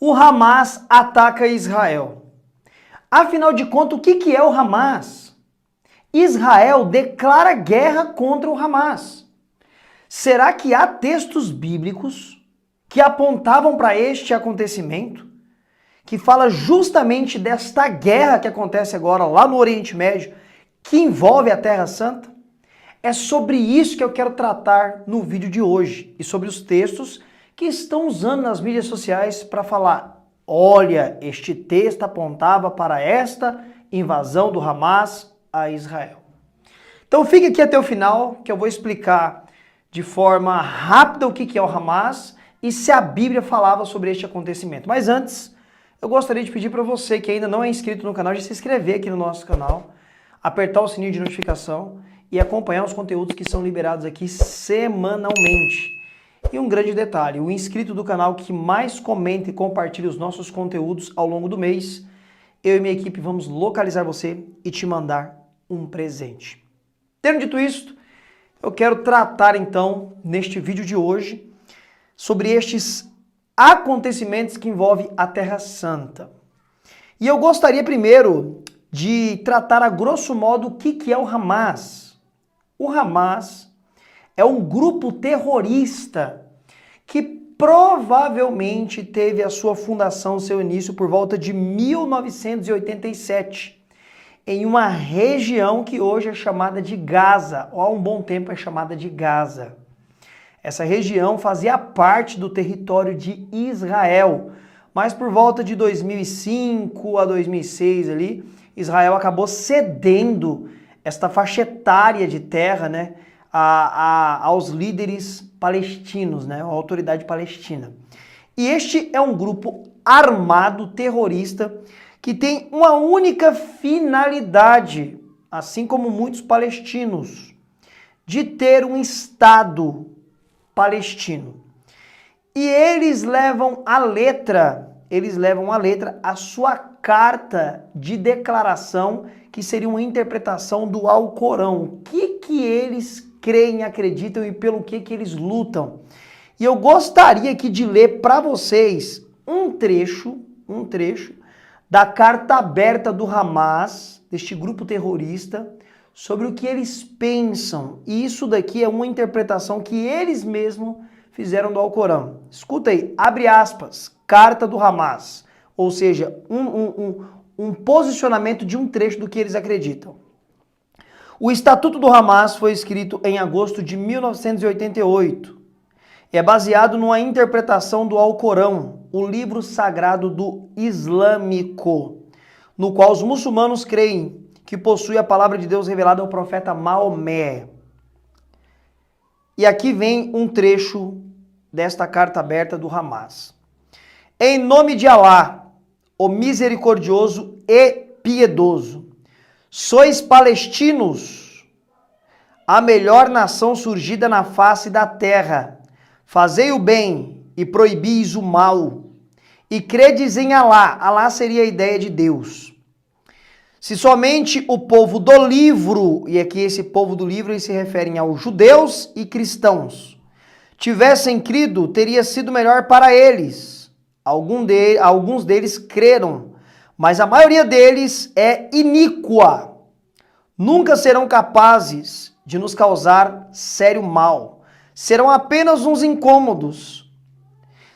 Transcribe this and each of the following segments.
O Hamas ataca Israel. Afinal de contas, o que é o Hamas? Israel declara guerra contra o Hamas. Será que há textos bíblicos que apontavam para este acontecimento, que fala justamente desta guerra que acontece agora lá no Oriente Médio, que envolve a Terra Santa? É sobre isso que eu quero tratar no vídeo de hoje e sobre os textos que estão usando nas mídias sociais para falar: olha, este texto apontava para esta invasão do Hamas a Israel. Então fique aqui até o final que eu vou explicar de forma rápida o que é o Hamas e se a Bíblia falava sobre este acontecimento. Mas antes, eu gostaria de pedir para você que ainda não é inscrito no canal de se inscrever aqui no nosso canal, apertar o sininho de notificação e acompanhar os conteúdos que são liberados aqui semanalmente. E um grande detalhe, o inscrito do canal que mais comenta e compartilha os nossos conteúdos ao longo do mês, eu e minha equipe vamos localizar você e te mandar um presente. Tendo dito isto, eu quero tratar então, neste vídeo de hoje, sobre estes acontecimentos que envolvem a Terra Santa. E eu gostaria primeiro de tratar a grosso modo o que é o Hamas. O Hamas é um grupo terrorista que provavelmente teve a sua fundação, seu início por volta de 1987, em uma região que hoje é chamada de Gaza, ou há um bom tempo é chamada de Gaza. Essa região fazia parte do território de Israel, mas por volta de 2005 a 2006 ali, Israel acabou cedendo esta faixa etária de terra, né, aos líderes palestinos, né, a autoridade palestina. E este é um grupo armado terrorista que tem uma única finalidade, assim como muitos palestinos, de ter um Estado palestino. E eles levam à letra a sua carta de declaração, que seria uma interpretação do Alcorão. O que eles creem, acreditam e pelo que eles lutam. E eu gostaria aqui de ler para vocês um trecho da carta aberta do Hamas, deste grupo terrorista, sobre o que eles pensam. E isso daqui é uma interpretação que eles mesmos fizeram do Alcorão. Escuta aí, abre aspas, carta do Hamas, ou seja, um posicionamento de um trecho do que eles acreditam. O Estatuto do Hamas foi escrito em agosto de 1988. É baseado numa interpretação do Alcorão, o livro sagrado do islâmico, no qual os muçulmanos creem que possui a palavra de Deus revelada ao profeta Maomé. E aqui vem um trecho desta carta aberta do Hamas. Em nome de Alá, o misericordioso e piedoso, sois palestinos, a melhor nação surgida na face da terra. Fazei o bem e proibis o mal. E credes em Alá. Alá seria a ideia de Deus. Se somente o povo do livro, e aqui esse povo do livro eles se referem aos judeus e cristãos, tivessem crido, teria sido melhor para eles. Alguns deles creram, mas a maioria deles é iníqua. Nunca serão capazes de nos causar sério mal. Serão apenas uns incômodos.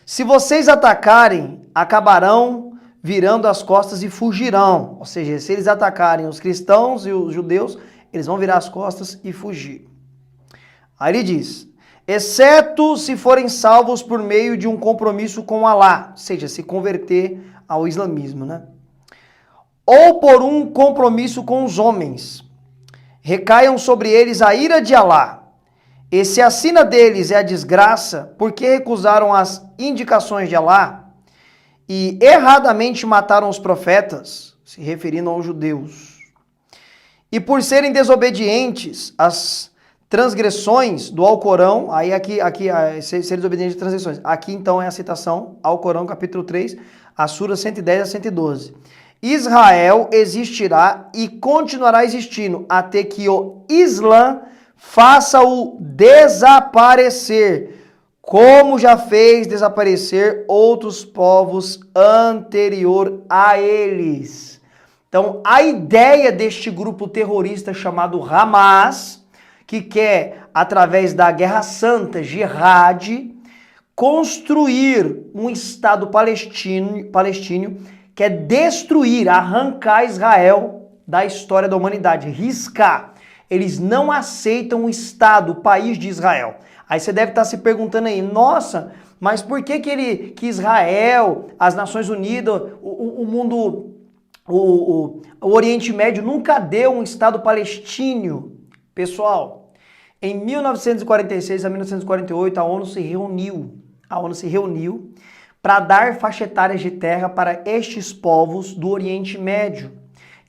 Se vocês atacarem, acabarão virando as costas e fugirão. Ou seja, se eles atacarem os cristãos e os judeus, eles vão virar as costas e fugir. Aí ele diz, exceto se forem salvos por meio de um compromisso com Alá, ou seja, se converter ao islamismo, né? Ou por um compromisso com os homens. Recaiam sobre eles a ira de Alá. E se a sina deles é a desgraça, porque recusaram as indicações de Alá e erradamente mataram os profetas, se referindo aos judeus, e por serem desobedientes às transgressões do Alcorão, aí aqui serem desobedientes às transgressões, aqui então é a citação ao Corão, capítulo 3, a Sura 110 a 112. Israel existirá e continuará existindo até que o Islã faça-o desaparecer, como já fez desaparecer outros povos anterior a eles. Então, a ideia deste grupo terrorista chamado Hamas, que quer, através da Guerra Santa, Jihad, construir um Estado palestino, quer destruir, arrancar Israel da história da humanidade, riscar. Eles não aceitam o Estado, o país de Israel. Aí você deve estar se perguntando aí, nossa, mas por que Israel, as Nações Unidas, o mundo, o Oriente Médio nunca deu um Estado palestino? Pessoal, em 1946 a 1948 a ONU se reuniu para dar faixa etária de terra para estes povos do Oriente Médio.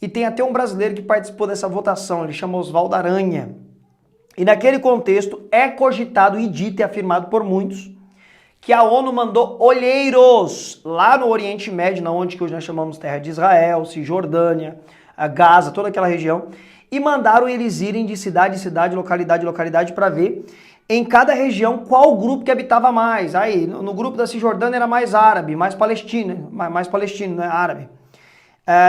E tem até um brasileiro que participou dessa votação, ele chama Oswaldo Aranha. E naquele contexto é cogitado e dito e afirmado por muitos que a ONU mandou olheiros lá no Oriente Médio, na onde que hoje nós chamamos terra de Israel, Cisjordânia, Gaza, toda aquela região, e mandaram eles irem de cidade em cidade, localidade em localidade para ver em cada região qual grupo que habitava mais. Aí, no grupo da Cisjordânia era mais árabe, mais palestino, não é árabe.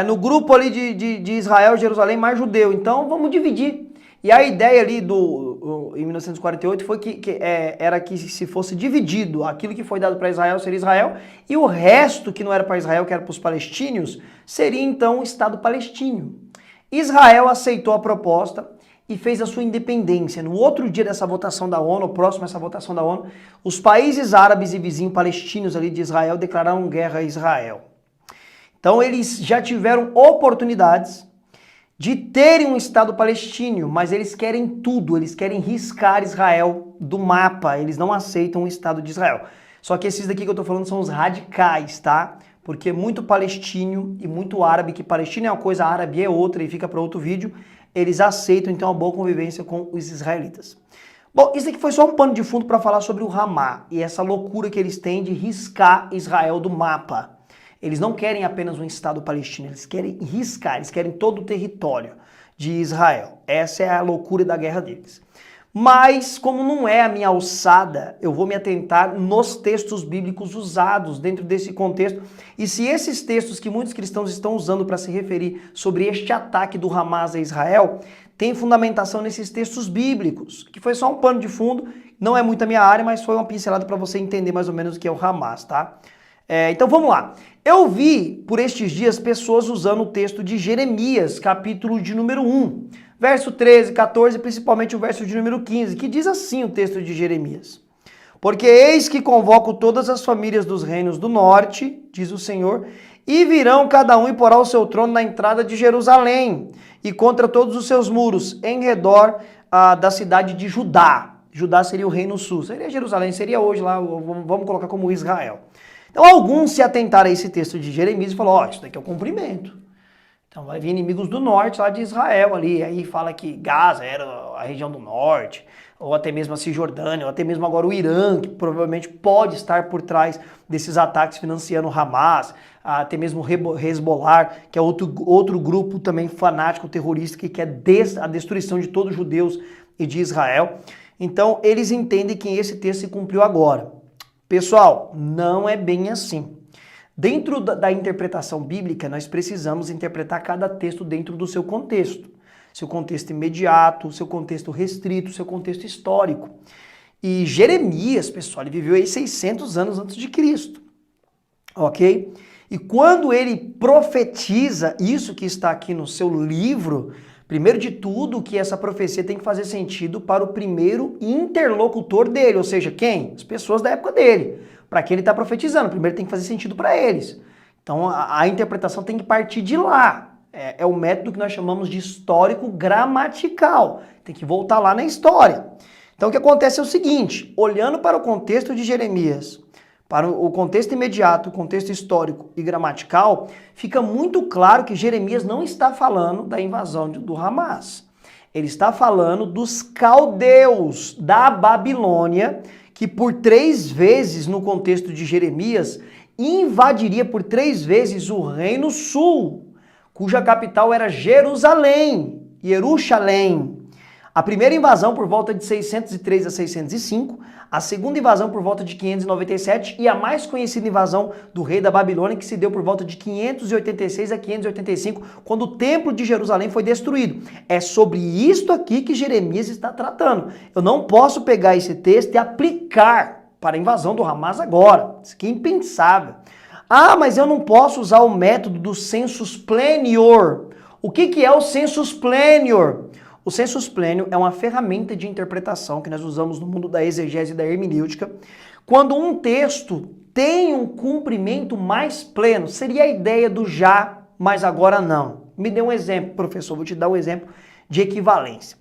No grupo ali de Israel, Jerusalém, mais judeu. Então, vamos dividir. E a ideia ali em 1948 foi era que se fosse dividido, aquilo que foi dado para Israel seria Israel, e o resto que não era para Israel, que era para os palestinos, seria então o Estado palestino. Israel aceitou a proposta e fez a sua independência. No outro dia dessa votação da ONU, próximo a essa votação da ONU, os países árabes e vizinhos palestinos ali de Israel declararam guerra a Israel. Então eles já tiveram oportunidades de terem um Estado palestino, mas eles querem tudo, eles querem riscar Israel do mapa, eles não aceitam o Estado de Israel. Só que esses daqui que eu tô falando são os radicais, tá? Porque muito palestino e muito árabe, que palestino é uma coisa, árabe é outra e fica para outro vídeo, eles aceitam então a boa convivência com os israelitas. Bom, isso aqui foi só um pano de fundo para falar sobre o Hamas e essa loucura que eles têm de riscar Israel do mapa. Eles não querem apenas um Estado palestino, eles querem riscar, eles querem todo o território de Israel. Essa é a loucura da guerra deles. Mas, como não é a minha alçada, eu vou me atentar nos textos bíblicos usados dentro desse contexto. E se esses textos que muitos cristãos estão usando para se referir sobre este ataque do Hamas a Israel, tem fundamentação nesses textos bíblicos, que foi só um pano de fundo, não é muito a minha área, mas foi uma pincelada para você entender mais ou menos o que é o Hamas, tá? Então vamos lá. Eu vi por estes dias pessoas usando o texto de Jeremias, capítulo de número 1, verso 13, 14, principalmente o verso de número 15, que diz assim o texto de Jeremias. Porque eis que convoco todas as famílias dos reinos do norte, diz o Senhor, e virão cada um e porá o seu trono na entrada de Jerusalém, e contra todos os seus muros, em redor da cidade de Judá. Judá seria o reino sul, seria Jerusalém, seria hoje lá, vamos colocar como Israel. Então alguns se atentaram a esse texto de Jeremias e falaram, ó, isso daqui é o cumprimento. Então vai vir inimigos do norte lá de Israel ali, aí fala que Gaza era a região do norte, ou até mesmo a Cisjordânia, ou até mesmo agora o Irã, que provavelmente pode estar por trás desses ataques financiando o Hamas, até mesmo o Hezbollah, que é outro grupo também fanático, terrorista, que quer a destruição de todos os judeus e de Israel. Então eles entendem que esse texto se cumpriu agora. Pessoal, não é bem assim. Dentro da interpretação bíblica, nós precisamos interpretar cada texto dentro do seu contexto. Seu contexto imediato, seu contexto restrito, seu contexto histórico. E Jeremias, pessoal, ele viveu aí 600 anos antes de Cristo. Ok? E quando ele profetiza isso que está aqui no seu livro, primeiro de tudo que essa profecia tem que fazer sentido para o primeiro interlocutor dele, ou seja, quem? As pessoas da época dele. Para quem ele está profetizando, primeiro tem que fazer sentido para eles. Então a interpretação tem que partir de lá. É o método que nós chamamos de histórico gramatical. Tem que voltar lá na história. Então o que acontece é o seguinte, olhando para o contexto de Jeremias, para o contexto imediato, o contexto histórico e gramatical, fica muito claro que Jeremias não está falando da invasão do Hamas. Ele está falando dos caldeus da Babilônia, que por 3 vezes, no contexto de Jeremias, invadiria por 3 vezes o Reino Sul, cuja capital era Jerusalém. A primeira invasão por volta de 603 a 605, a segunda invasão por volta de 597 e a mais conhecida invasão do rei da Babilônia, que se deu por volta de 586 a 585, quando o templo de Jerusalém foi destruído. É sobre isto aqui que Jeremias está tratando. Eu não posso pegar esse texto e aplicar para a invasão do Hamas agora. Isso aqui é impensável. Ah, mas eu não posso usar o método do sensus plenior. O que é o sensus plenior? O sensus plenior é uma ferramenta de interpretação que nós usamos no mundo da exegese e da hermenêutica. Quando um texto tem um cumprimento mais pleno, seria a ideia do já, mas agora não. Me dê um exemplo, professor, vou te dar um exemplo de equivalência.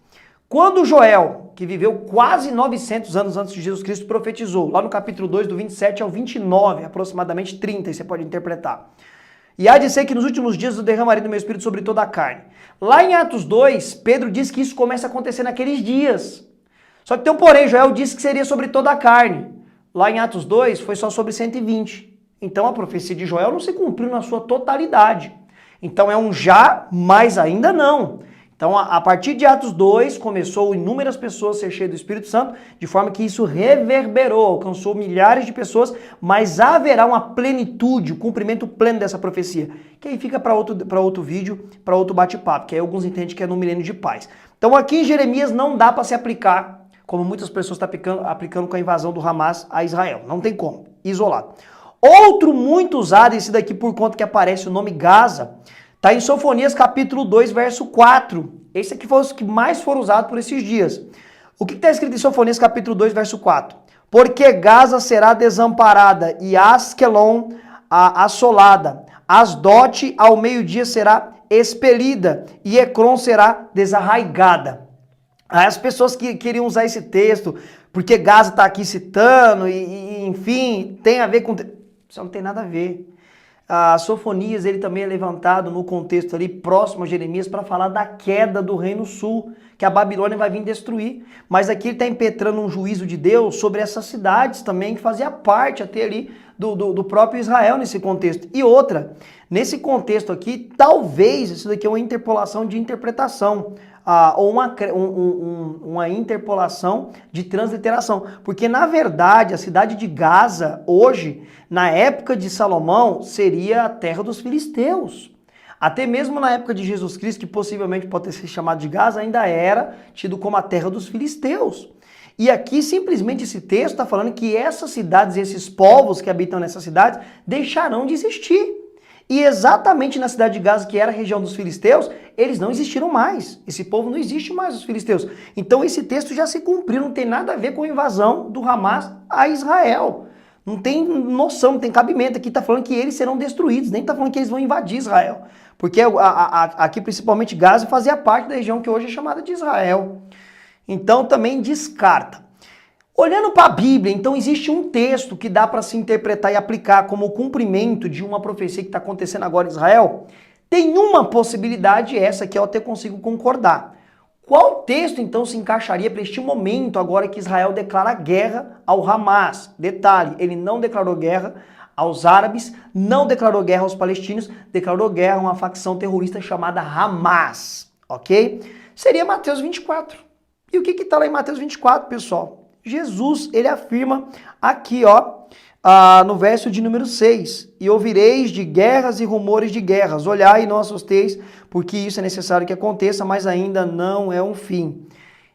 Quando Joel, que viveu quase 900 anos antes de Jesus Cristo, profetizou, lá no capítulo 2, do 27 ao 29, aproximadamente 30, e você pode interpretar. E há de ser que nos últimos dias eu derramarei do meu espírito sobre toda a carne. Lá em Atos 2, Pedro diz que isso começa a acontecer naqueles dias. Só que tem um porém, Joel disse que seria sobre toda a carne. Lá em Atos 2 foi só sobre 120. Então a profecia de Joel não se cumpriu na sua totalidade. Então é um já, mas ainda não. Então, a partir de Atos 2, começou inúmeras pessoas a ser cheias do Espírito Santo, de forma que isso reverberou, alcançou milhares de pessoas, mas haverá uma plenitude, o cumprimento pleno dessa profecia, que aí fica para outro vídeo, para outro bate-papo, que aí alguns entendem que é no milênio de paz. Então, aqui em Jeremias não dá para se aplicar, como muitas pessoas estão aplicando com a invasão do Hamas a Israel. Não tem como, isolado. Outro muito usado, esse daqui por conta que aparece o nome Gaza, está em Sofonias capítulo 2, verso 4. Esse aqui foi os que mais foram usados por esses dias. O que está escrito em Sofonias capítulo 2, verso 4? Porque Gaza será desamparada e Askelon assolada. Asdote ao meio-dia será expelida e Ecrom será desarraigada. Aí as pessoas que queriam usar esse texto, porque Gaza está aqui citando, enfim, tem a ver com... Isso não tem nada a ver. Sofonias, ele também é levantado no contexto ali próximo a Jeremias para falar da queda do reino sul, que a Babilônia vai vir destruir. Mas aqui ele está impetrando um juízo de Deus sobre essas cidades também, que fazia parte até ali do próprio Israel nesse contexto. E outra, nesse contexto aqui, talvez isso daqui é uma interpolação de interpretação, ou uma interpolação de transliteração. Porque, na verdade, a cidade de Gaza, hoje, na época de Salomão, seria a terra dos filisteus. Até mesmo na época de Jesus Cristo, que possivelmente pode ter sido chamado de Gaza, ainda era tido como a terra dos filisteus. E aqui, simplesmente, esse texto está falando que essas cidades, esses povos que habitam nessas cidades, deixarão de existir. E exatamente na cidade de Gaza, que era a região dos filisteus, eles não existiram mais. Esse povo não existe mais, os filisteus. Então esse texto já se cumpriu, não tem nada a ver com a invasão do Hamas a Israel. Não tem noção, não tem cabimento. Aqui está falando que eles serão destruídos, nem está falando que eles vão invadir Israel. Porque aqui, principalmente, Gaza fazia parte da região que hoje é chamada de Israel. Então também descarta. Olhando para a Bíblia, então existe um texto que dá para se interpretar e aplicar como o cumprimento de uma profecia que está acontecendo agora em Israel? Tem uma possibilidade, essa que eu até consigo concordar. Qual texto então se encaixaria para este momento agora que Israel declara guerra ao Hamas? Detalhe, ele não declarou guerra aos árabes, não declarou guerra aos palestinos, declarou guerra a uma facção terrorista chamada Hamas, ok? Seria Mateus 24. E o que está lá em Mateus 24, pessoal? Jesus, ele afirma aqui, no verso de número 6, e ouvireis de guerras e rumores de guerras, olhai e não assusteis, porque isso é necessário que aconteça, mas ainda não é um fim.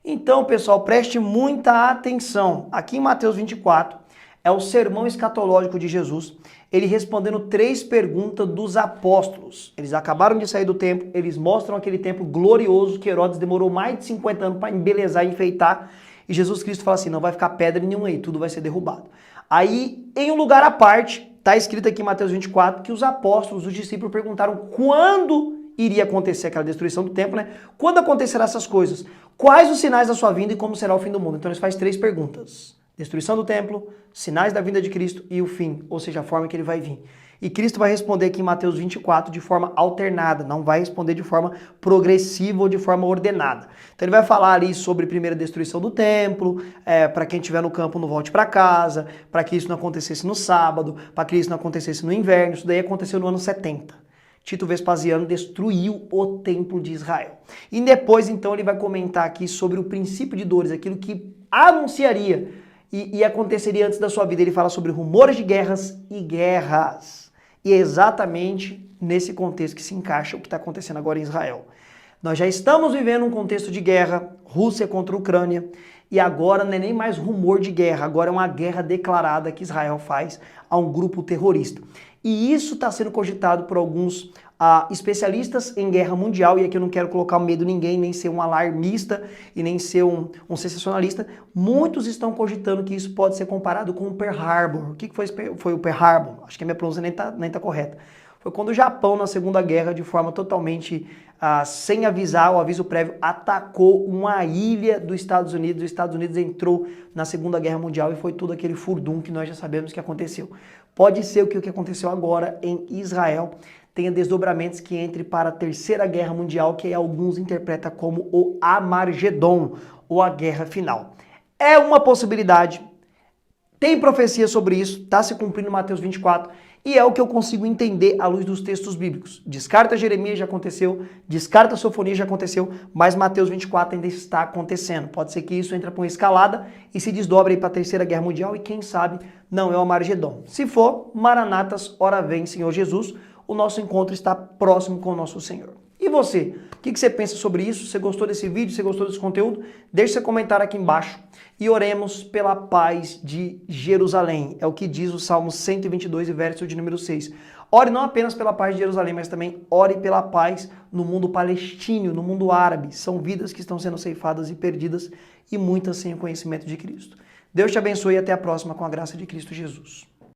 Então, pessoal, preste muita atenção. Aqui em Mateus 24, é o sermão escatológico de Jesus, ele respondendo 3 perguntas dos apóstolos. Eles acabaram de sair do templo, eles mostram aquele templo glorioso que Herodes demorou mais de 50 anos para embelezar e enfeitar. E Jesus Cristo fala assim, não vai ficar pedra nenhuma aí, tudo vai ser derrubado. Aí, em um lugar à parte, está escrito aqui em Mateus 24, que os apóstolos, os discípulos perguntaram quando iria acontecer aquela destruição do templo, né? Quando acontecerão essas coisas? Quais os sinais da sua vinda e como será o fim do mundo? Então eles fazem 3 perguntas. Destruição do templo, sinais da vinda de Cristo e o fim, ou seja, a forma que ele vai vir. E Cristo vai responder aqui em Mateus 24 de forma alternada, não vai responder de forma progressiva ou de forma ordenada. Então ele vai falar ali sobre a primeira destruição do templo, para quem estiver no campo não volte para casa, para que isso não acontecesse no sábado, para que isso não acontecesse no inverno, isso daí aconteceu no ano 70. Tito Vespasiano destruiu o templo de Israel. E depois, então, ele vai comentar aqui sobre o princípio de dores, aquilo que anunciaria e aconteceria antes da sua vida. Ele fala sobre rumores de guerras e guerras. E é exatamente nesse contexto que se encaixa o que está acontecendo agora em Israel. Nós já estamos vivendo um contexto de guerra, Rússia contra a Ucrânia, e agora não é nem mais rumor de guerra, agora é uma guerra declarada que Israel faz a um grupo terrorista. E isso está sendo cogitado por alguns especialistas em guerra mundial, e aqui eu não quero colocar medo em ninguém, nem ser um alarmista e nem ser um sensacionalista. Muitos estão cogitando que isso pode ser comparado com o Pearl Harbor. O que foi o Pearl Harbor? Acho que a minha pronúncia nem tá correta. Foi quando o Japão, na Segunda Guerra, de forma totalmente sem avisar, o aviso prévio, atacou uma ilha dos Estados Unidos. Os Estados Unidos entrou na Segunda Guerra Mundial e foi tudo aquele furdum que nós já sabemos que aconteceu. Pode ser que o que aconteceu agora em Israel tenha desdobramentos que entre para a Terceira Guerra Mundial, que alguns interpretam como o Armagedon, ou a Guerra Final. É uma possibilidade, tem profecia sobre isso, está se cumprindo em Mateus 24, e é o que eu consigo entender à luz dos textos bíblicos. Descarta Jeremias, já aconteceu, descarta Sofonias, já aconteceu, mas Mateus 24 ainda está acontecendo. Pode ser que isso entre para uma escalada e se desdobre para a Terceira Guerra Mundial, e quem sabe não é o Armagedon. Se for, Maranatas, ora vem, Senhor Jesus, o nosso encontro está próximo com o nosso Senhor. E você? O que você pensa sobre isso? Você gostou desse vídeo? Você gostou desse conteúdo? Deixe seu comentário aqui embaixo e oremos pela paz de Jerusalém. É o que diz o Salmo 122, verso de número 6. Ore não apenas pela paz de Jerusalém, mas também ore pela paz no mundo palestino, no mundo árabe. São vidas que estão sendo ceifadas e perdidas e muitas sem o conhecimento de Cristo. Deus te abençoe e até a próxima com a graça de Cristo Jesus.